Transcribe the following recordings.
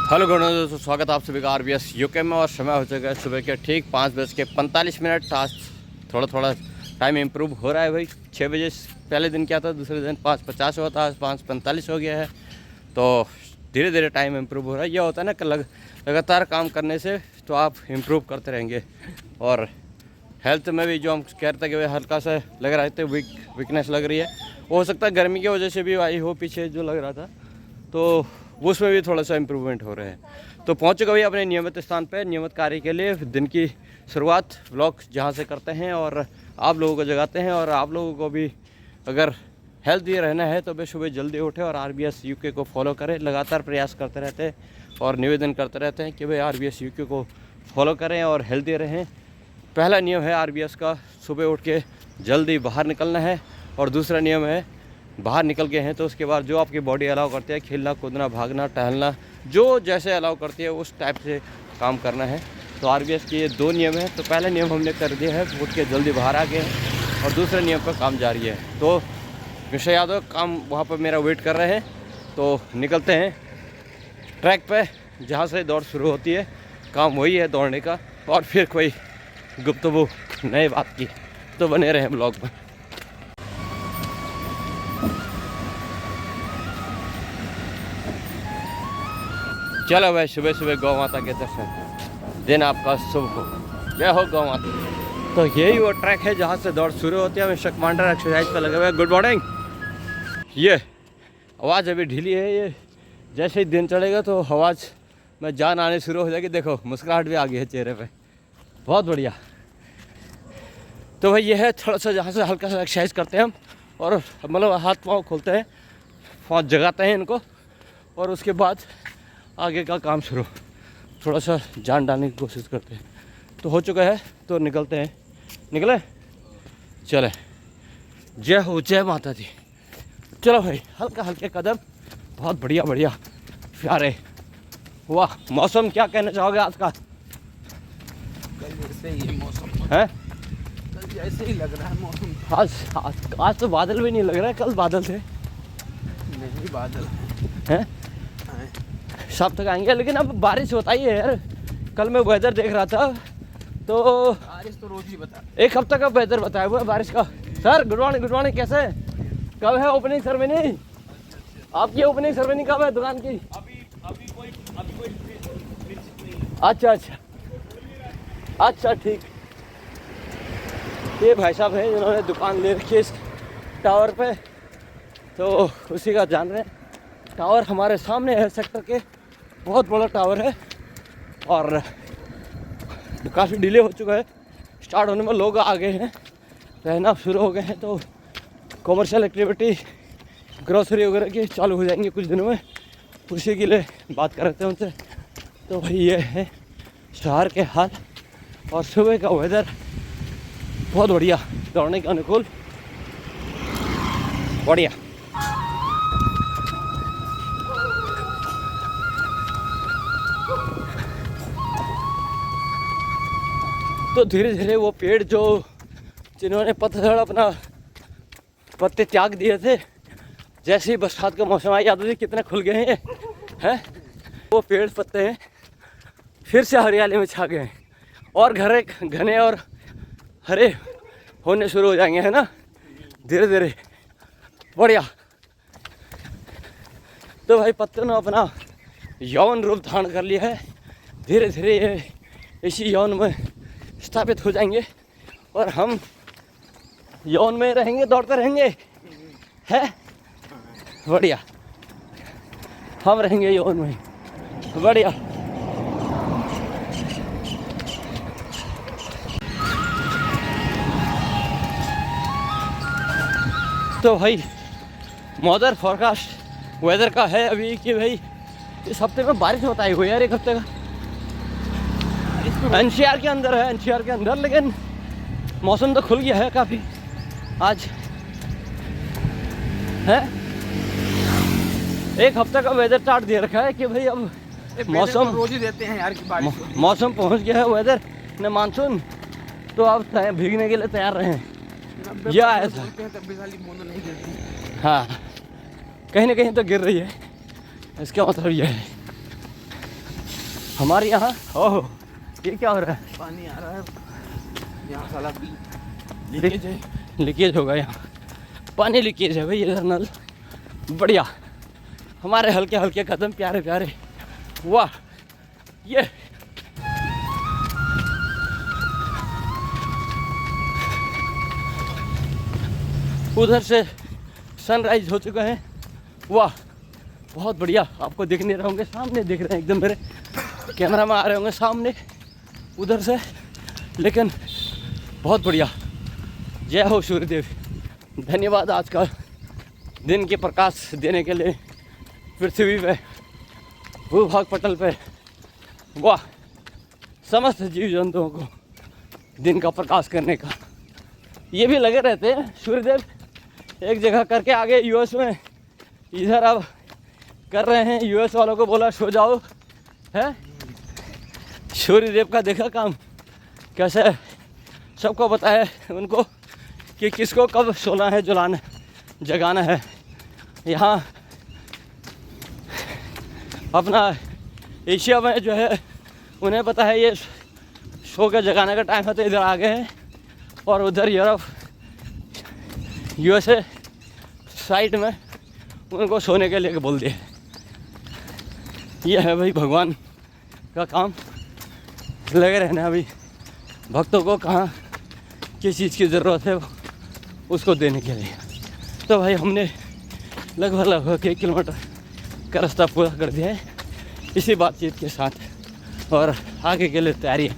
Hello गुणों दोस्तों, स्वागत है आप सभी का आरबीएस यूके में। और समय हो चुका है सुबह के ठीक 5:45। आज थोड़ा थोड़ा टाइम इम्प्रूव हो रहा है भाई। 6 बजे पहले दिन क्या था, दूसरे दिन 5:50 हुआ था, आज 5:45 हो गया है। तो धीरे धीरे टाइम इम्प्रूव हो रहा है। यह होता है ना कि लगातार काम करने से तो आप इम्प्रूव करते रहेंगे। और हेल्थ में भी जो हम कह रहे थे कि भाई हल्का सा लग रहा है वीकनेस लग रही है, वो हो सकता है गर्मी की वजह से भी आई हो पीछे जो लग रहा था, तो उसमें भी थोड़ा सा इम्प्रूवमेंट हो रहे हैं। तो पहुँच चुका भाई अपने नियमित स्थान पे, नियमित कार्य के लिए। दिन की शुरुआत व्लॉग जहाँ से करते हैं और आप लोगों को जगाते हैं। और आप लोगों को भी अगर हेल्दी रहना है तो भाई सुबह जल्दी उठे और आरबीएस यूके को फॉलो करें। लगातार प्रयास करते रहते हैं और निवेदन करते रहते हैं कि भाई आरबीएस यूके को फॉलो करें और हेल्दी रहें। पहला नियम है आरबीएस का, सुबह उठ के जल्दी बाहर निकलना है। और दूसरा नियम है, बाहर निकल गए हैं तो उसके बाद जो आपकी बॉडी अलाउ करती है, खेलना कूदना भागना टहलना, जो जैसे अलाउ करती है उस टाइप से काम करना है। तो आरबीएस के ये 2 नियम हैं। तो पहला नियम हमने कर दिया है, उठ के जल्दी बाहर आ गए हैं। और दूसरे नियम पर काम जारी है। तो विषय यादव काम वहाँ पर मेरा वेट कर रहे हैं, तो निकलते हैं ट्रैक पे जहाँ से दौड़ शुरू होती है। काम वही है दौड़ने का। और फिर कोई गुफ्तगू नए बात की, तो बने रहें ब्लॉग में। चलो भाई, सुबह सुबह गौ माता के दर्शन, दिन आपका शुभ हो, जय हो गौ माता। तो यही वो ट्रैक है जहाँ से दौड़ शुरू होती है। हम शकमांडर एक्सरसाइज पर लगे हुए हैं। Good morning. ये आवाज़ अभी ढीली है, ये जैसे ही दिन चढ़ेगा तो आवाज़ में जान आने शुरू हो जाएगी। देखो मुस्कुराहट भी आ गई है चेहरे पे, बहुत बढ़िया। तो भाई ये है थोड़ा सा जहाँ से हल्का सा एक्सरसाइज करते हैं हम, और मतलब हाथ पाँव खोलते हैं, पाँव जगाते हैं इनको, और उसके बाद आगे का काम शुरू, थोड़ा सा जान डालने की कोशिश करते हैं। तो हो चुका है, तो निकलते हैं। निकले, चले। जय हो, जय माता दी। चलो भाई, हल्का हल्के कदम, बहुत बढ़िया बढ़िया प्यारे। वाह, मौसम क्या कहना चाहोगे आज का? कल जैसे ही मौसम है, कल जैसे ही लग रहा है मौसम। आज तो बादल भी नहीं लग रहा है, कल बादल थे। नहीं, बादल हैं, शाम तक आएंगे, लेकिन अब बारिश होता ही है यार। कल मैं वेदर देख रहा था तो बारिश तो रोज ही बता, 1 हफ्ते का वेदर बताया हुआ है बारिश का। Sir good morning, good morning. कैसे, कब है ओपनिंग सेरेमनी? आपकी ओपनिंग सेरेमनी कब है दुकान की? अभी कोई अच्छा अच्छा अच्छा, ठीक। ये भाई साहब हैं जिन्होंने दुकान ले रखी है इस टावर पे, तो उसी का जान रहे हैं। टावर हमारे सामने है, सेक्टर के बहुत बड़ा टावर है। और काफ़ी डिले हो चुका है स्टार्ट होने में, लोग आ गए हैं, रहना शुरू हो गए हैं। तो कॉमर्शियल एक्टिविटी ग्रोसरी वगैरह की चालू हो जाएंगी कुछ दिनों में, उसी के लिए बात कर रहे थे उनसे। तो भाई ये है शहर के हाल। और सुबह का वेदर बहुत बढ़िया, दौड़ने के अनुकूल, बढ़िया। तो धीरे धीरे वो पेड़ जो जिन्होंने पतझड़ अपना पत्ते त्याग दिए थे, जैसे ही बरसात का मौसम आया, याद कितने खुल गए हैं, वो पेड़ पत्ते हैं फिर से हरियाली में छा गए हैं और घने और हरे होने शुरू हो जाएंगे, है ना, धीरे धीरे, बढ़िया। तो भाई पत्तों ने अपना यौन रूप धारण कर लिया है। धीरे धीरे ये इसी यौन में स्थापित हो जाएंगे और हम यौन में रहेंगे, दौड़ते रहेंगे, है बढ़िया। हम रहेंगे यौन में, बढ़िया। तो भाई मॉडल फोरकास्ट वेदर का है अभी कि भाई इस हफ्ते में बारिश बताई हुई है यार, 1 हफ्ते का। एनसीआर के अंदर है, एनसीआर के अंदर, लेकिन मौसम तो खुल गया है काफ़ी आज, है। 1 हफ्ते का वेदर चार्ट दे रखा है कि भाई अब मौसम रोज ही देते हैं यार की बारिश। मौसम पहुंच गया है वेदर ने, मानसून। तो अब भीगने के लिए तैयार रहें। यह आया था, तब भी खाली बूंद नहीं गिरती। हाँ, कहीं ना कहीं तो गिर रही है, इसका मतलब यह है। हमारे यहाँ ओह ये क्या हो रहा है? पानी आ रहा है यहाँ, साला लीकेज है। लीकेज होगा यहाँ, पानी लीकेज है भाई इधर नल। बढ़िया, हमारे हल्के हल्के कदम प्यारे प्यारे। वाह, ये उधर से सनराइज हो चुका है। वाह बहुत बढ़िया, आपको दिख नहीं रहे होंगे, सामने दिख रहे हैं एकदम, मेरे कैमरा में आ रहे होंगे सामने उधर से, लेकिन बहुत बढ़िया। जय हो सूर्यदेव, धन्यवाद आज का दिन के प्रकाश देने के लिए पृथ्वी पे, भूभाग पटल पे। वाह, समस्त जीव जंतुओं को दिन का प्रकाश करने का। ये भी लगे रहते हैं सूर्यदेव एक जगह करके आगे यूएस में, इधर अब कर रहे हैं। यूएस वालों को बोला सो जाओ, है सूर्यदेव का देखा काम कैसे, सबको बताया उनको कि किसको कब सोना है, जुलाना जगाना है। यहाँ अपना एशिया में जो है उन्हें पता है ये शो के जगाने का टाइम है, तो इधर आ गए हैं। और उधर यूरोप यूएसए साइड में उनको सोने के लिए बोल दिए। ये है भाई भगवान का काम, लगे रहना अभी भक्तों को कहाँ किस चीज़ की ज़रूरत है उसको देने के लिए। तो भाई हमने लगभग 1 किलोमीटर का रास्ता पूरा कर दिया है इसी बातचीत के साथ, और आगे के लिए तैयारियाँ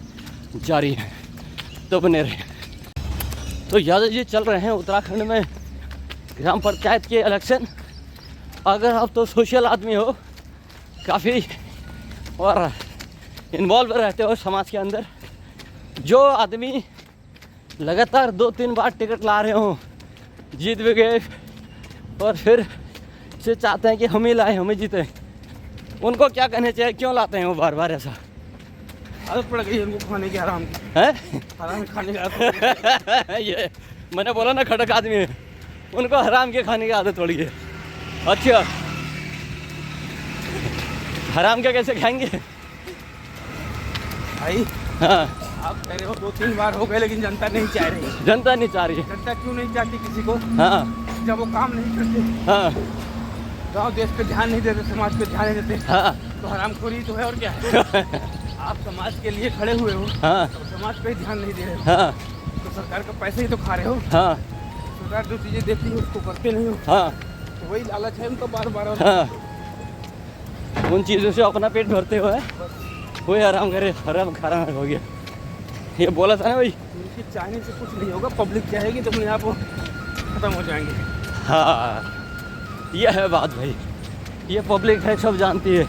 जारी हैं, तो बने रहे। तो यादव जी चल रहे हैं उत्तराखंड में ग्राम पंचायत के इलेक्शन। अगर आप तो सोशल आदमी हो काफ़ी और इन्वॉल्व रहते हो समाज के अंदर, जो आदमी लगातार 2-3 बार टिकट ला रहे हो, जीत भी गए और फिर से चाहते हैं कि हम ही लाए, हम ही जीते, उनको क्या कहना चाहिए, क्यों लाते हैं वो बार बार ऐसा? आदत पड़ गई है उनको खाने की, आराम की, है आराम खाने की आदत। ये मैंने बोला ना, खड़क आदमी है, उनको हराम के खाने की आदत पड़ गई है। अच्छा, हराम के कैसे खाएंगे भाई? हाँ, आप कह रहे हो 2-3 बार हो गए, लेकिन जनता नहीं चाह रही। जनता नहीं चाह रही है। जनता क्यों नहीं चाहती किसी को? हाँ जब वो काम नहीं करते, हाँ गांव देश पे ध्यान नहीं देते, समाज पे ध्यान नहीं देते, हाँ तो हरामखोरी तो है और क्या है। आप समाज के लिए खड़े हुए हो, हाँ तो समाज पे ही ध्यान नहीं दे रहे हो, हाँ तो सरकार का पैसे ही तो खा रहे हो। हाँ सरकार जो चीज़ें देती है उसको करते नहीं हो, हाँ तो वही लालच है उनको बार बार। हाँ, उन चीज़ों से अपना पेट भरते हुए वही आराम करे, हराम खाना हो गया। ये बोला था ना भाई, उनकी चाहने से कुछ नहीं होगा, पब्लिक चाहेगी तो अपने आप वो खत्म हो जाएंगे। हाँ ये है बात भाई, ये पब्लिक है, सब जानती है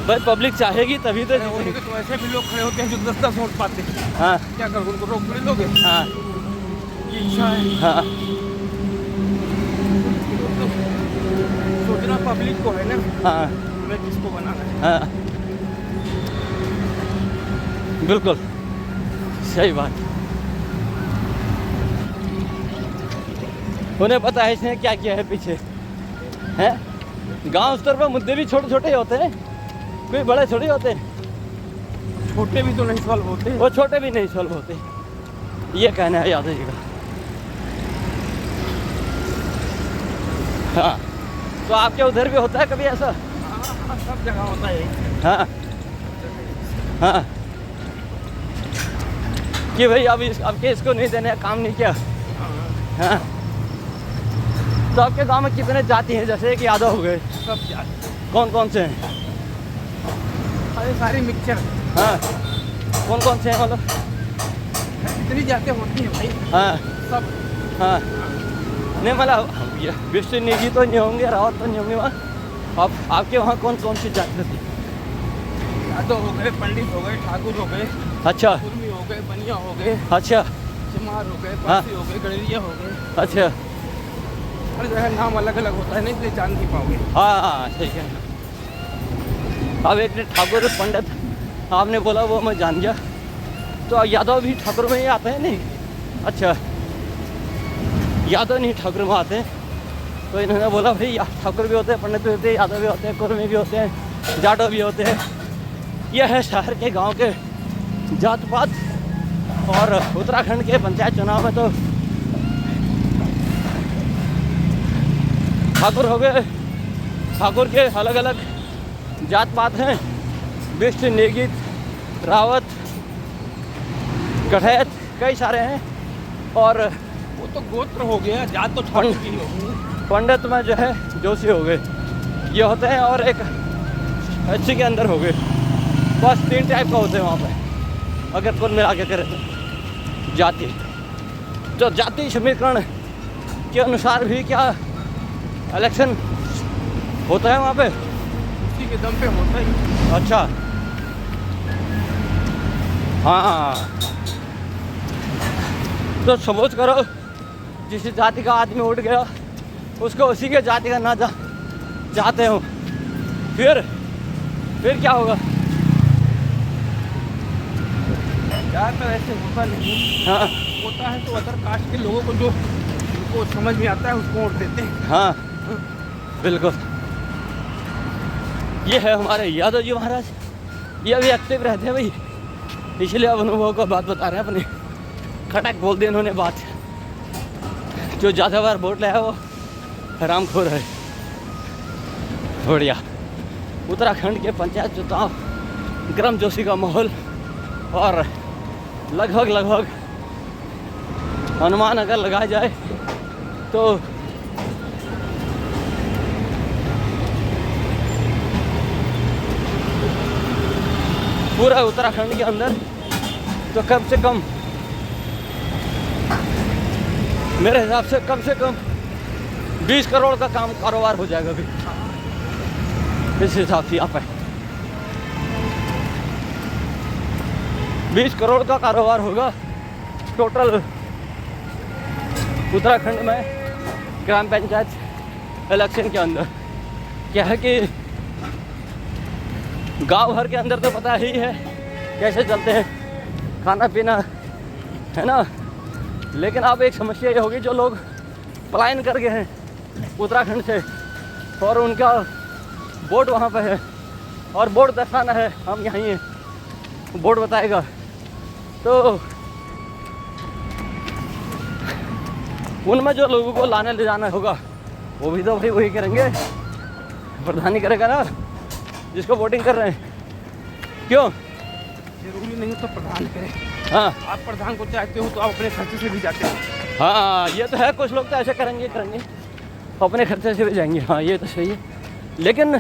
भाई, पब्लिक चाहेगी तभी तो होने के तो ऐसे भी लोग खड़े होते हैं जो 10-10 वोट पाते हैं। हाँ क्या करोगे, उनको रोक थोड़ी लोगे? हाँ ये इच्छा है। हाँ तो सोचना पब्लिक को है ना, हाँ हमें किसको बनाना है। हाँ बिल्कुल सही बात। उन्हें पता है इसने क्या किया है पीछे, है गांव स्तर पर मुद्दे भी छोटे छोटे होते हैं, कोई बड़े थोड़े होते हैं। छोटे भी तो नहीं सॉल्व होते, वो छोटे भी नहीं सॉल्व होते, ये कहना है यादव जी का। हाँ, तो आपके उधर भी होता है कभी ऐसा? हाँ, सब जगह होता है। हाँ हाँ कि भाई अब इसको नहीं देने, काम नहीं किया। हाँ, तो आपके गांव में कितने जाति हैं? जैसे कि यादव हो गए, सब जाते, कौन कौन से हैं? अरे सारी मिक्सचर, हाँ, कौन कौन से हैं मतलब? जितनी जाते होती हैं भाई, हाँ सब। हाँ नहीं मतलब ये विष्णु निधि तो नहीं होंगे, रावत तो नहीं होंगे वहाँ। आपके वहाँ कौन कौन सी जाति होती? यादव हो गए, पंडित हो गए, ठाकुर हो गए, अच्छा कुर्मी हो गए, बनिया हो गए, अच्छा चमार हो गए, हाँ। पासी हो गए, गड़रिया हो गए। अच्छा, हर जगह नाम अलग अलग होता है ना, इसलिए जान नहीं पाओगे। हाँ हाँ ठीक है। अब एक ने ठाकुर पंडित आपने बोला, वो मैं जान गया। तो यादव भी ठाकुर में ही आते हैं? नहीं, अच्छा यादव नहीं ठाकुर में आते हैं। तो इन्होंने बोला भाई ठाकुर भी होते हैं, पंडित भी होते हैं, यादव भी होते हैं, कुर्मी भी होते हैं, जाटो भी होते हैं। यह है शहर के गांव के जात पात। और उत्तराखंड के पंचायत चुनाव में तो ठाकुर हो गए, ठाकुर के अलग अलग जात पात हैं, बिष्ट, नेगित, रावत, कठैत, कई सारे हैं। और वो तो गोत्र हो गया, जात तो ठाकुर की होगी। पंडित में जो है जोशी हो गए, ये होते हैं। और एक अच्छी के अंदर हो गए। बस 3 टाइप का होते हैं वहाँ पे, अगर कुल मिला के करें तो जाति। तो जाति समीकरण के अनुसार भी क्या इलेक्शन होता है वहाँ पे? उसी के दम पे होता ही। अच्छा, हाँ। तो सपोज करो जिस जाति का आदमी उठ गया, उसको उसी के जाति का ना चाहते हो, फिर क्या होगा? यार तो ऐसे होता नहीं। हाँ होता है तो अदर कास्ट के लोगों को जो उनको समझ में आता है उसको वोट देते हैं। हाँ बिल्कुल। ये है हमारे यादव जी महाराज, ये अभी एक्टिव रहते हैं भाई, इसलिए अब अनुभव का बात बता रहे हैं अपने। खटक बोल दी इन्होंने बात। जो ज़्यादा बार वोट लाया वो हरामखोर है। बढ़िया। उत्तराखंड के पंचायत चुनाव, गर्म जोशी का माहौल। और लगभग अनुमान अगर लगाया जाए तो पूरा उत्तराखंड के अंदर तो कम से कम मेरे हिसाब से कम 20 करोड़ का कारोबार हो जाएगा अभी इस हिसाब से। यहाँ पे 20 करोड़ का कारोबार होगा टोटल उत्तराखंड में ग्राम पंचायत इलेक्शन के अंदर। क्या है कि गांव भर के अंदर तो पता ही है कैसे चलते हैं, खाना पीना है ना। लेकिन अब एक समस्या ये होगी, जो लोग पलायन कर गए हैं उत्तराखंड से और उनका बोर्ड वहाँ पे है और बोर्ड दर्शाना है, हम यहीं हैं, बोर्ड बताएगा। तो उनमें जो लोगों को लाने ले जाना होगा वो भी तो भाई वही करेंगे, प्रधान ही करेगा ना जिसको वोटिंग कर रहे हैं। क्यों? जरूरी नहीं तो प्रधान करे। हाँ आप प्रधान को चाहते हो तो आप अपने खर्चे से भी जाते हो। हाँ ये तो है, कुछ लोग तो ऐसे करेंगे अपने खर्चे से भी जाएंगे। हाँ ये तो सही है। लेकिन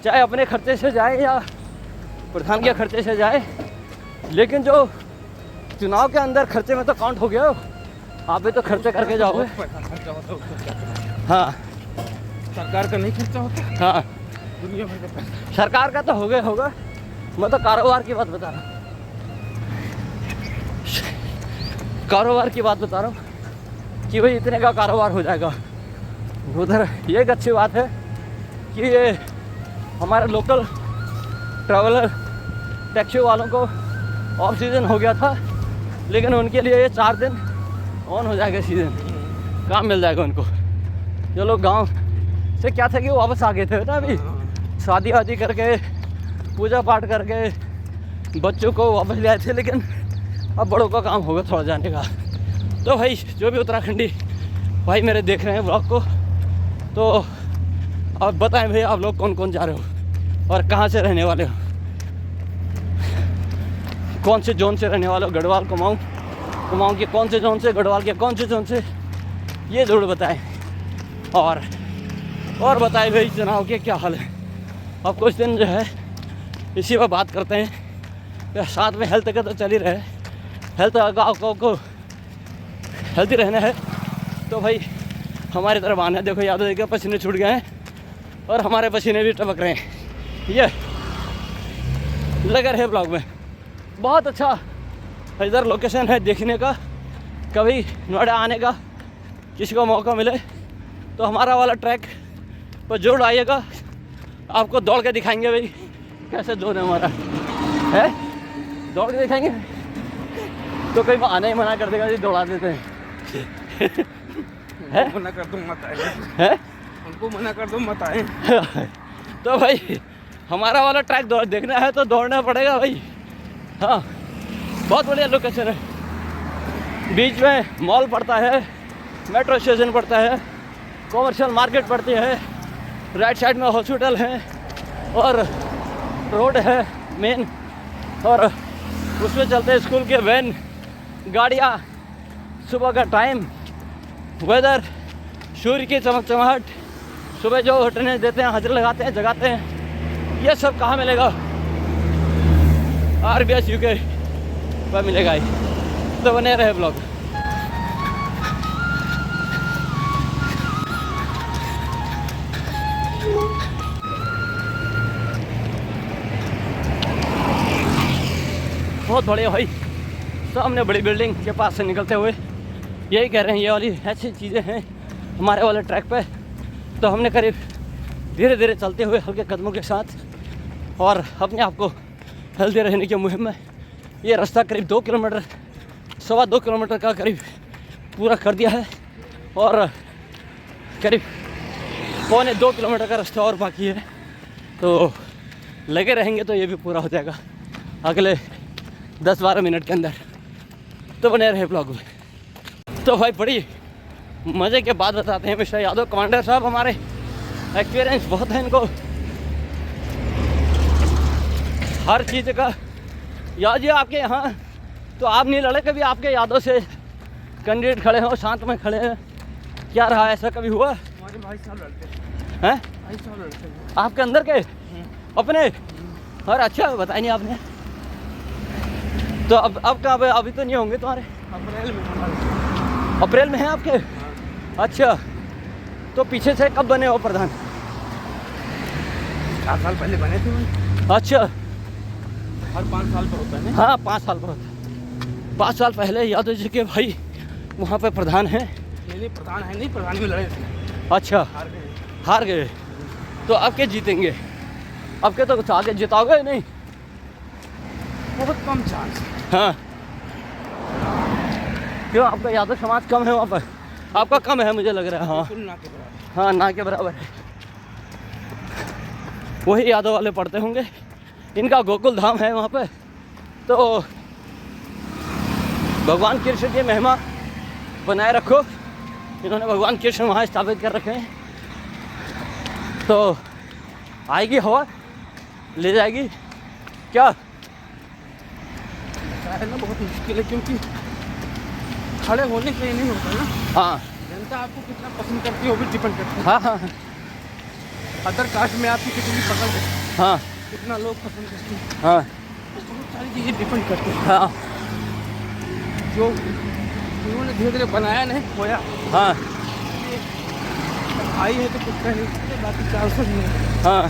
चाहे अपने खर्चे से जाए या प्रधान के खर्चे से जाए, लेकिन जो चुनाव के अंदर खर्चे में तो काउंट हो गया, आप भी तो खर्चे करके जाओगे। खर्चा होता है उसका क्या? हाँ सरकार का नहीं खर्चा होता। हाँ दुनिया भर का पैसा। सरकार का तो होगा, मैं तो कारोबार की बात बता रहा हूँ, कारोबार की बात बता रहा हूँ कि भाई इतने का कारोबार हो जाएगा उधर। ये एक अच्छी बात है कि ये हमारे लोकल ट्रैवलर टैक्सी वालों को ऑफ सीज़न हो गया था, लेकिन उनके लिए ये 4 दिन ऑन हो जाएगा सीज़न, काम मिल जाएगा उनको। जो लोग गांव से क्या था कि वो वापस आ गए थे ना, अभी शादी वादी करके पूजा पाठ करके बच्चों को वापस ले आए थे, लेकिन अब बड़ों का काम होगा थोड़ा जाने का। तो भाई जो भी उत्तराखंडी भाई मेरे देख रहे हैं ब्लॉग को, तो अब बताएं भाई आप लोग कौन कौन जा रहे हो और कहाँ से रहने वाले हो, कौन से जोन से रहने वाले हो, गढ़वाल, कुमाऊँ के कौन से जोन से, गढ़वाल के कौन से जोन से, ये ज़रूर बताएं। और बताएं भाई चुनाव के क्या हाल है। अब कुछ दिन जो है इसी पर बात करते हैं, साथ में हेल्थ का तो चल ही रहे, हेल्थ गाँव को हेल्थी रहना है। तो भाई हमारी तरफ आना है। देखो यादव देखिए पसीने छूट गए हैं और हमारे पसीने भी टपक रहे हैं। ये लगा रहे ब्लॉग में, बहुत अच्छा इधर लोकेशन है देखने का। कभी नोएडा आने का किसी को मौका मिले तो हमारा वाला ट्रैक पर जरूर आइएगा, आपको दौड़ के दिखाएंगे भाई कैसे जोन है हमारा है, दौड़ के दिखाएंगे। तो कहीं आने ही मना कर देगा जी, दौड़ा देते हैं है? मना कर दो मत आए है, उनको मना कर दो मत आए। तो भाई हमारा वाला ट्रैक देखना है तो दौड़ना पड़ेगा भाई। हाँ, बहुत बढ़िया लोकेशन है। बीच में मॉल पड़ता है, मेट्रो स्टेशन पड़ता है, कॉमर्शियल मार्केट पड़ती है, राइट साइड में हॉस्पिटल है और रोड है मेन, और उसमें चलते हैं स्कूल के वैन, गाड़ियाँ, सुबह का टाइम, वेदर, सूर्य की चमकचमाहट, सुबह जो ट्रेनें देते हैं, हाजिर लगाते हैं, जगाते हैं, ये सब कहाँ मिलेगा? RBS UK पर मिलेगा ही। तो बने रहे ब्लॉग। बहुत बढ़िया भाई, सामने बड़ी बिल्डिंग के पास से निकलते हुए यही कह रहे हैं, ये वाली ऐसी चीज़ें हैं हमारे वाले ट्रैक पे। तो हमने करीब धीरे धीरे चलते हुए हल्के कदमों के साथ और अपने आप को हेल्दी रहने की मुहिम में ये रास्ता करीब 2 किलोमीटर, 2.25 किलोमीटर का करीब पूरा कर दिया है और करीब 1.25 किलोमीटर का रास्ता और बाकी है। तो लगे रहेंगे तो ये भी पूरा हो जाएगा अगले 10-12 मिनट के अंदर। तो बने रहे ब्लॉग में। तो भाई बड़ी मज़े के बाद बताते हैं मिस्टर यादव कमांडर साहब, हमारे एक्सपीरियंस बहुत है इनको हर चीज़ का। याद जी आपके यहाँ तो आप नहीं लड़े कभी? आपके यादों से कैंडिडेट खड़े हो, शांत में खड़े हैं, क्या रहा, ऐसा कभी हुआ? हमारे भाई साहब लड़ते हैं, भाई साहब लड़ते हैं आपके अंदर के अपने? और अच्छा बताया नहीं आपने। तो अब कहाँ पे? अभी तो नहीं होंगे तुम्हारे? अप्रैल में हमारे। अप्रैल में है आपके? अच्छा, तो पीछे से कब बने हो प्रधान? 4 साल पहले बने थे भाई। अच्छा, हर 5 साल पर होता है ना? हाँ 5 साल पर होता है। 5 साल पहले यादव जी के भाई वहाँ पे प्रधान हैं? नहीं प्रधान है नहीं, प्रधान में लड़े थे। अच्छा, हार गए। तो अब के जीतेंगे? अब के तो आगे जिताओगे नहीं? बहुत कम चांस। हाँ, क्यों आपका यादव समाज कम है वहाँ पर? आपका कम है मुझे लग रहा है। हाँ बिल्कुल ना के बराबर। हाँ, ना के बराबर है। वही यादव वाले पढ़ते होंगे, इनका गोकुल धाम है वहाँ पे। तो भगवान कृष्ण की महिमा बनाए रखो, इन्होंने भगवान कृष्ण वहाँ स्थापित कर रखे हैं। तो आएगी हवा, ले जाएगी क्या? है ना, बहुत मुश्किल है क्योंकि खड़े होने से ही नहीं होता ना। हाँ जनता आपको कितना पसंद करती है वो भी डिपेंड करता है। हाँ हाँ अदर कास्ट में आपकी कितनी पसंद है, हाँ कितना लोग पसंद करते हैं, हाँ बहुत सारी चीज़ें डिपेंड करती हैं। हाँ जो उन्होंने धीरे धीरे बनाया नहीं खोया, हाँ आई है तो कुछ कह नहीं सकते, बाकी चांस नहीं है। हाँ।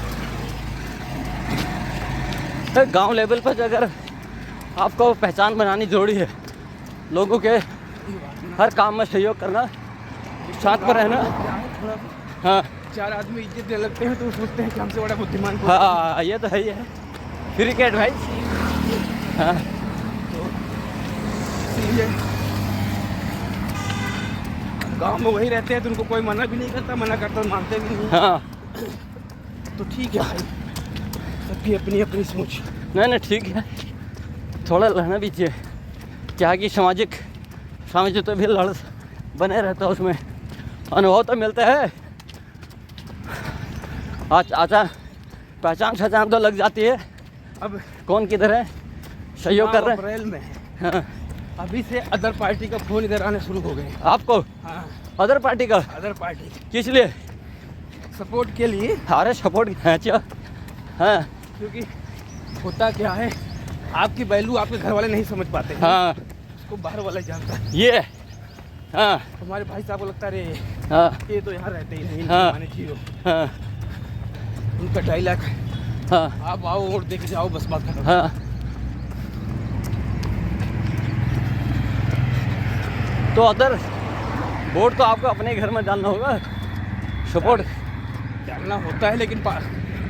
तो गांव लेवल पर अगर आपको पहचान बनानी जरूरी है, लोगों के हर काम में सहयोग करना, साथ में रहना। क्या है थोड़ा हाँ 4 आदमी इज्जत देने लगते हैं तो सोचते हैं कि हमसे बड़ा बुद्धिमान कोई हाँ, ये तो है ही है। फ्री के एडवाइस। हाँ इसलिए गांव में वही रहते हैं तो उनको कोई मना भी नहीं करता, मना करता तो मानते भी नहीं। हाँ, तो ठीक है भाई, सबकी अपनी अपनी सोच। नहीं ठीक है, थोड़ा रहना भी चाहिए। क्या कि सामाजिक तो भी लड़ बने रहता है, उसमें अनुभव तो मिलते हैं। अच्छा पहचान तो लग जाती है अब कौन किधर है, सहयोग कर रहे हैं। अप्रैल में है, हाँ। अभी से अदर पार्टी का फोन इधर आने शुरू हो गए। आपको हाँ, अदर पार्टी का? अदर पार्टी किस लिए? सपोर्ट के लिए। अरे सपोर्ट, अच्छा हाँ क्योंकि होता क्या है, आपकी वैल्यू आपके घर वाले नहीं समझ पाते हैं। हाँ उसको बाहर वाला जानता है। ये हाँ हमारे भाई साहब को लगता है अरे हाँ ये तो यहाँ रहते ही नहीं, हाँ। माने जीरो। हाँ उनका डायलॉग, हाँ आप आओ और देख जाओ, बस बात खत्म। हाँ। तो अदर वोट तो आपको अपने घर में डालना होगा, सपोर्ट डालना होता है, लेकिन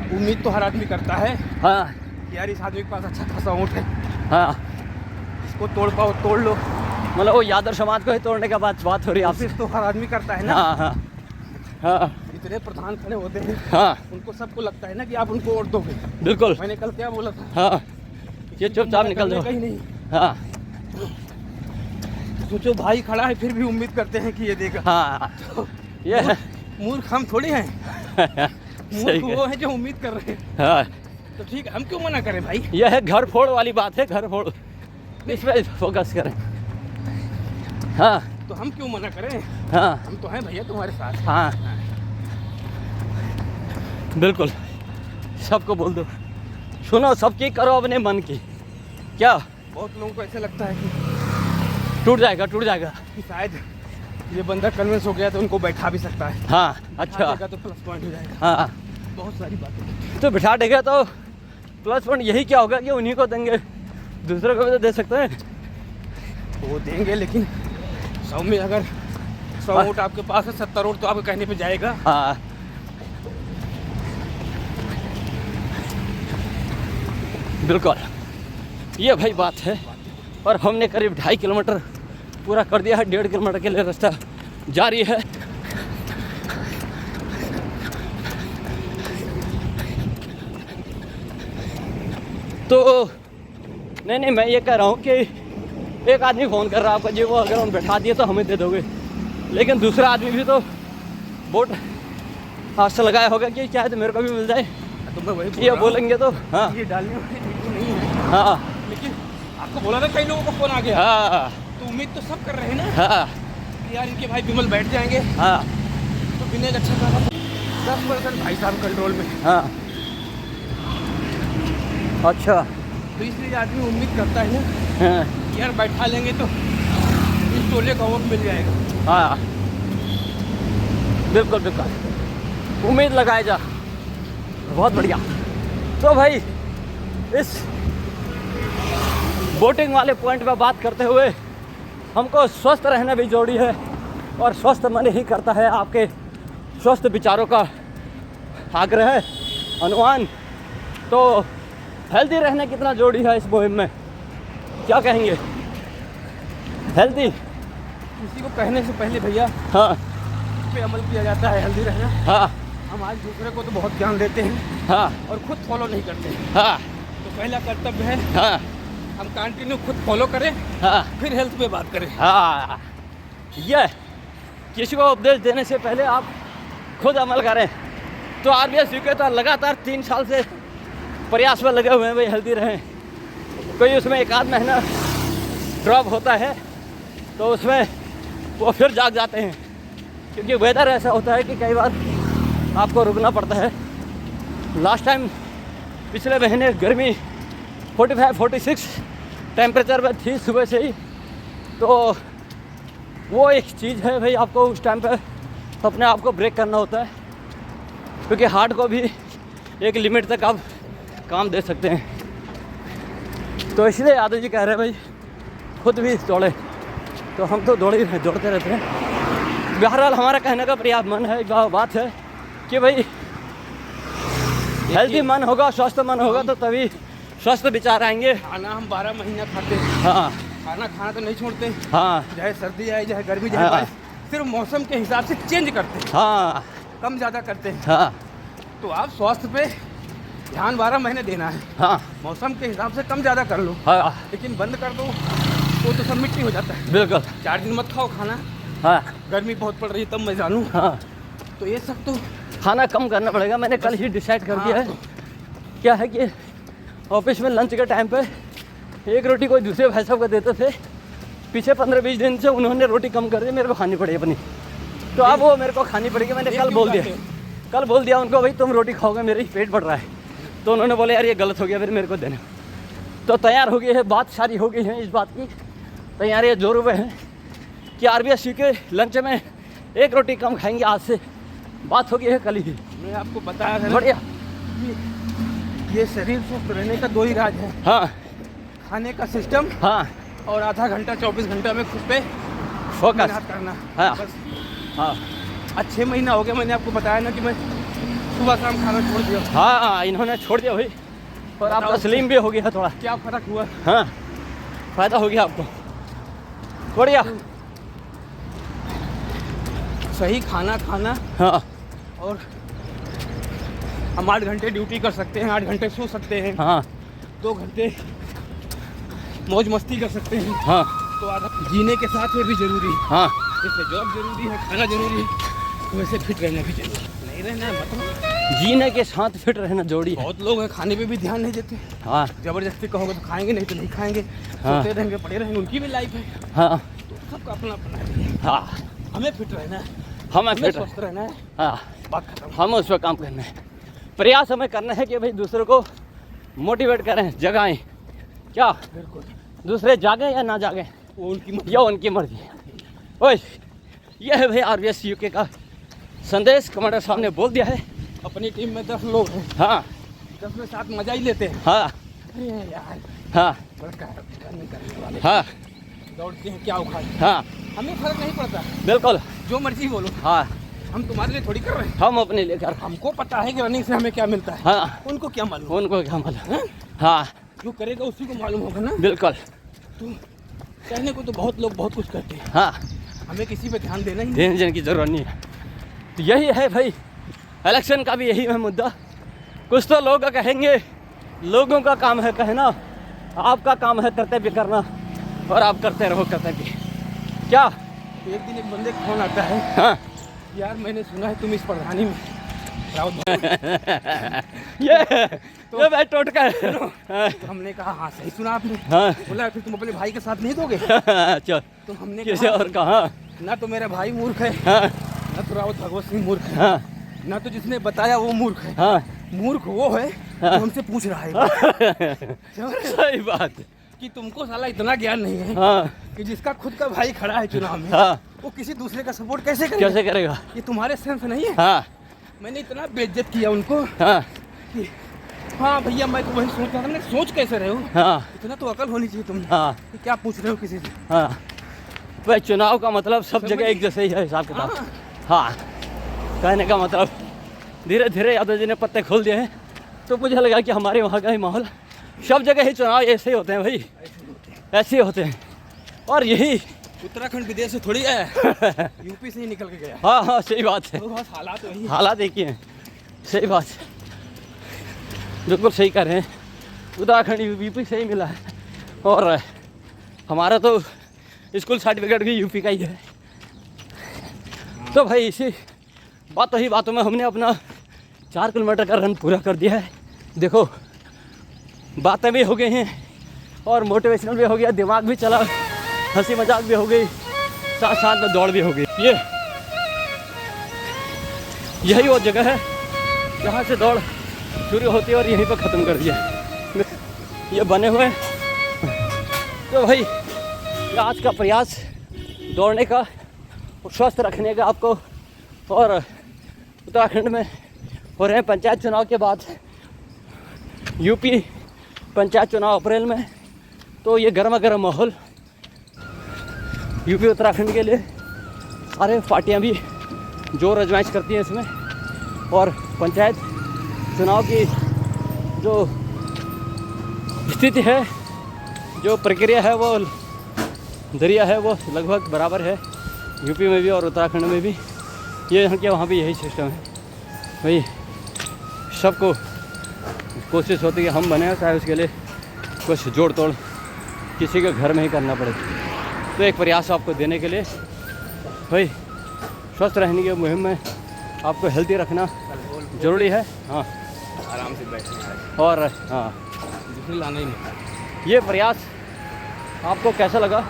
उम्मीद तो हर आदमी करता है हाँ कि यार इस आदमी के पास अच्छा खासा वोट है, हाँ। इसको तोड़ पाओ तोड़ लो। मतलब वो यादव समाज को ही तोड़ने के बाद बात हो रही है आपसे? कोशिश तो हर आदमी करता है ना। हाँ हाँ हाँ। जितने प्रधान खड़े होते हैं हाँ उनको सबको लगता है ना कि आप उनको वोट दोगे। बिल्कुल। मैंने कल क्या बोला था, हाँ ये चुपचाप निकल जाओ। कहीं नहीं। हाँ सोचो भाई खड़ा है फिर भी उम्मीद करते हैं कि ये देगा। हाँ ये है। मूर्ख हम थोड़ी हैं, सही मूर्ख वो है जो उम्मीद कर रहे हैं। हाँ तो ठीक है, हम क्यों मना करें भाई। यह है घर फोड़ वाली बात है, घर फोड़, इस पे फोकस करें। हाँ तो हम क्यों मना करें, हाँ हम तो हैं भैया तुम्हारे साथ। हाँ बिल्कुल, सबको बोल दो, सुनो सबकी करो अपने मन की। क्या बहुत लोगों को ऐसा लगता है कि टूट जाएगा, टूट जाएगा। शायद ये बंदा कन्विंस हो गया तो उनको बैठा भी सकता है। हाँ अच्छा तो प्लस पॉइंट हो जाएगा। हाँ बहुत सारी बातें तो बिठा देगा तो प्लस पॉइंट यही क्या होगा कि उन्हीं को देंगे, दूसरे को भी तो दे सकते हैं। तो वो देंगे, लेकिन 100 में अगर 100 वोट आपके पास है, 70 वोट तो आपके कहने पे जाएगा। हाँ बिल्कुल, ये भाई बात है। और हमने करीब 2.5 किलोमीटर पूरा कर दिया है, 1.5 किलोमीटर के लिए रास्ता जारी है। तो नहीं मैं ये कह रहा हूँ कि एक आदमी फ़ोन कर रहा है आपका जी, वो अगर हम बैठा दिए तो हमें दे दोगे, लेकिन दूसरा आदमी भी तो वोट हाथ से लगाया होगा कि चाहे तो मेरे को भी मिल जाए। तो मैं वही ये बोलेंगे तो हाँ ये डालने वाली वीडियो नहीं है, हाँ लेकिन आपको बोला ना कई लोगों को फोन आ गया। हाँ तो उम्मीद तो सब कर रहे हैं ना हाँ कि यार इनके भाई विमल बैठ जाएंगे हाँ तो विनय अच्छा करा। 10% भाई साहब कंट्रोल में। हाँ अच्छा तो इसलिए आदमी उम्मीद करता है ना हाँ कि यार बैठा लेंगे तो इस टोले का वोट मिल जाएगा। हाँ बिल्कुल बिल्कुल, उम्मीद लगाए जा, बहुत बढ़िया। तो भाई इस वोटिंग वाले पॉइंट पे बात करते हुए हमको स्वस्थ रहना भी जरूरी है, और स्वस्थ मन ही करता है आपके स्वस्थ विचारों का आग्रह है, अनुमान। तो हेल्दी रहना कितना जरूरी है इस मुहिम में, क्या कहेंगे? हेल्दी किसी को कहने से पहले भैया हाँ पे अमल किया जाता है हेल्दी रहना। हाँ हम आज दूसरे को तो बहुत ज्ञान देते हैं हाँ और खुद फॉलो नहीं करते हैं। हाँ तो पहला कर्तव्य है हाँ हम कंटिन्यू खुद फॉलो करें, हाँ फिर हेल्थ पे बात करें। हाँ ये किसी को उपदेश देने से पहले आप खुद अमल करें। तो RBS UK तो लगातार 3 साल से प्रयास में लगे हुए हैं भाई हेल्दी रहें। कोई उसमें एक आध महीना ड्रॉप होता है तो उसमें वो फिर जाग जाते हैं, क्योंकि वेदर ऐसा होता है कि कई बार आपको रुकना पड़ता है। लास्ट टाइम पिछले महीने गर्मी 45-46 टेम्परेचर में थी सुबह से ही, तो वो एक चीज़ है भाई, आपको उस टाइम पे अपने आप को ब्रेक करना होता है, क्योंकि हार्ट को भी एक लिमिट तक आप काम दे सकते हैं। तो इसलिए यादव जी कह रहे हैं भाई खुद भी दौड़े, तो हम तो दौड़ते रहते हैं। बहरहाल हमारा कहने का पर्याप्त मन है, बात है कि भाई हेल्दी मन होगा, स्वस्थ मन होगा तो तभी स्वस्थ विचार आएंगे। खाना हम 12 महीना खाते हैं, हाँ खाना तो नहीं छोड़ते, हाँ चाहे सर्दी आए चाहे गर्मी चाहे हाँ। बारिश, सिर्फ मौसम के हिसाब से चेंज करते हैं, हाँ कम ज़्यादा करते हैं। हाँ तो आप स्वास्थ्य पे ध्यान 12 महीने देना है, हाँ मौसम के हिसाब से कम ज़्यादा कर लो, हाँ लेकिन बंद कर दो तो सब मिट्टी हो जाता है। बिल्कुल 4 दिन मत खाओ खाना, हाँ गर्मी बहुत पड़ रही है तब मैं जानूँ। हाँ तो ये सब तो खाना कम करना पड़ेगा। मैंने कल ही डिसाइड कर दिया है। क्या है कि ऑफिस में लंच के टाइम पे एक रोटी कोई दूसरे भाई साहब को देते थे, पीछे 15-20 दिन से उन्होंने रोटी कम कर दी, मेरे को खानी पड़ी अपनी, तो अब वो मेरे को खानी पड़ेगी। मैंने कल बोल दिया उनको भाई तुम रोटी खाओगे, मेरे ही पेट बढ़ रहा है। तो उन्होंने बोले यार ये गलत हो गया, फिर मेरे को देना। तो तैयार हो गई है, बात सारी हो गई है, इस बात की तैयारियाँ जोरों पे हैं कि RBS UK लंच में 1 रोटी कम खाएंगे। आज से बात हो गई है कल ही। मैं आपको बताया था बढ़िया। ये शरीर स्वस्थ रहने का 2 ही राज है, हाँ खाने का सिस्टम हाँ और आधा घंटा 24 घंटा में खुद पे फोकस मेहनत करना। हाँ बस हाँ आज 6 महीना हो गया, मैंने आपको बताया ना कि मैं सुबह शाम खाना छोड़ दिया। हाँ इन्होंने छोड़ दिया भाई, और आपका स्लिम भी हो गया थोड़ा। क्या फर्क हुआ? हाँ फायदा हो गया आपको, बढ़िया। सही खाना खाना हाँ और हम 8 घंटे ड्यूटी कर सकते हैं, 8 घंटे सो सकते हैं, हाँ 2 घंटे मौज मस्ती कर सकते हैं। हाँ तो आधा जीने के साथ ये भी जरूरी है। हाँ जैसे जॉब जरूरी है, खाना जरूरी है, वैसे फिट रहना भी जरूरी है। नहीं रहना है मतलब जीने के साथ फिट रहना जोड़ी है। बहुत लोग हैं खाने पे भी ध्यान नहीं देते। हाँ जबरदस्ती कहोगे तो खाएंगे, नहीं तो नहीं खाएंगे, हाँ। सोते रहेंगे, पड़े रहेंगे, उनकी भी लाइफ है। हाँ तो सबका अपना अपना है। हाँ हमें फिट रहना है, हमें हमें फिट स्वस्थ रहना है, हाँ बात खत्म। हम उस पर काम करना है। प्रयास हमें करना है कि भाई दूसरों को मोटिवेट करें, जगाएं। क्या बिल्कुल, दूसरे जागे या ना जागे वो उनकी मर्जी। या उनकी मर्जी। ओए ये है भाई RBS UK का संदेश। कमांडर साहब ने बोल दिया है। अपनी टीम में 10 लोग हैं, हाँ 10 में 7 मजा ही लेते हैं। हाँ अरे यार हाँ बड़का रनिंग करने वाले हाँ दौड़ते हैं, क्या उखाड़, हाँ हमें फर्क नहीं पड़ता, बिल्कुल। जो मर्जी बोलो, हाँ हम तुम्हारे लिए थोड़ी कर रहे हैं। हम अपने लेकर, हमको पता है कि रनिंग से हमें क्या मिलता है, हाँ उनको क्या मालूम। उनको क्या मालूम। हैं? हाँ जो करेगा उसी को मालूम होगा ना। बिल्कुल। तो कहने को तो बहुत लोग बहुत कुछ करते हैं, हाँ हमें किसी पे ध्यान देना ही नहीं। देने की जरूरत नहीं है। तो यही है भाई, इलेक्शन का भी यही है मुद्दा। कुछ तो लोग कहेंगे, लोगों का काम है कहना, आपका काम है कर्तव्य करना, और आप करते रहो कर्तव्य। क्या एक दिन एक बंदे का फोन आता है, हाँ यार मैंने सुना है तुम इस प्रधानी में राउत ये भाई टोटका है। हाँ तो हमने कहा हाँ सही सुना आपने। हाँ बोला फिर तुम अपने भाई के साथ नहीं दोगे। चल तो हमने किसी कहा और कहा। ना तो मेरा भाई मूर्ख है, हाँ ना तो रावत भगवत सिंह मूर्ख है, हाँ ना तो जिसने बताया वो मूर्ख है। हाँ मूर्ख वो है जो हमसे पूछ रहा है सही बात। कि तुमको साला इतना ज्ञान नहीं है हाँ कि जिसका खुद का भाई खड़ा है चुनाव में, हाँ वो किसी दूसरे का सपोर्ट कैसे करेगा। कैसे करेगा। ये तुम्हारे सेंस नहीं है। हाँ मैंने इतना बेइज्जत किया उनको हाँ कि हाँ भैया मैं तो वही सोच रहा था। मैंने सोच कैसे रहे हो, हाँ इतना तो अकल होनी चाहिए तुम हाँ कि क्या पूछ रहे हो किसी से। हाँ भाई चुनाव का मतलब सब जगह एक जैसे ही है हिसाब किताब। हाँ कहने का मतलब धीरे धीरे यादव जी ने पत्ते खोल दिए हैं, तो मुझे लगा कि हमारे वहाँ का ही माहौल सब जगह ही चुनाव ऐसे ही होते हैं भाई, ऐसे ही होते हैं। और यही उत्तराखंड विदेश से थोड़ी आया यूपी से ही निकल के गया। हाँ हाँ सही बात है। तो बस हालात वही है। हालात एक ही हैं। सही बात है, बिल्कुल सही कह रहे हैं। उत्तराखंड यूपी से ही मिला है, और हमारा तो स्कूल सर्टिफिकेट भी यूपी का ही है। तो भाई इसी बातों में हमने अपना 4 किलोमीटर का रन पूरा कर दिया है। देखो बातें भी हो गई हैं और मोटिवेशनल भी हो गया, दिमाग भी चला, हंसी मजाक भी हो गई, साथ साथ में दौड़ भी हो गई। यही वो जगह है जहाँ से दौड़ शुरू होती है और यहीं पर ख़त्म कर दिया ये बने हुए। तो भाई ये आज का प्रयास दौड़ने का, स्वस्थ रखने का आपको। और उत्तराखंड में हो रहे हैं पंचायत चुनाव के बाद यूपी पंचायत चुनाव अप्रैल में, तो ये गर्मा गर्म माहौल यूपी उत्तराखंड के लिए। सारे पार्टियां भी जोर आजमाइश करती हैं इसमें, और पंचायत चुनाव की जो स्थिति है, जो प्रक्रिया है, वो दरिया है, वो लगभग बराबर है यूपी में भी और उत्तराखंड में भी। ये यहाँ के वहाँ भी यही सिस्टम है भाई। सबको कोशिश होती है कि हम बने, चाहे उसके लिए कुछ जोड़ तोड़ किसी के घर में ही करना पड़े। तो एक प्रयास आपको देने के लिए भाई, स्वस्थ रहने की मुहिम में आपको हेल्दी रखना ज़रूरी है। हाँ आराम से बैठना और हाँ दूसरे लाना ही नहीं। ये प्रयास आपको कैसा लगा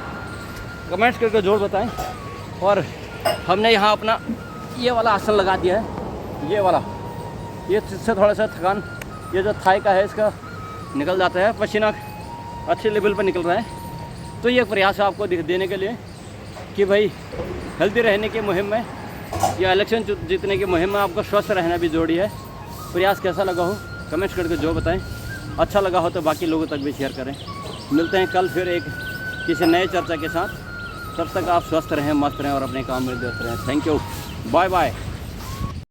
कमेंट्स करके ज़रूर बताएं। और हमने यहाँ अपना ये वाला आसन लगा दिया है, ये वाला, ये इससे थोड़ा सा थकान, ये जो थाई का है इसका निकल जाता है, पसीना अच्छे लेवल पर निकल रहा है। तो ये प्रयास है आपको देने के लिए कि भाई हेल्दी रहने की मुहिम में या इलेक्शन जीतने की मुहिम में आपको स्वस्थ रहना भी ज़रूरी है। प्रयास कैसा लगा हो कमेंट्स करके जो बताएं। अच्छा लगा हो तो बाकी लोगों तक भी शेयर करें। मिलते हैं कल फिर एक किसी नए चर्चा के साथ। तब तक आप स्वस्थ रहें, मस्त रहें और अपने काम में व्यस्त रहें। Thank you, bye bye.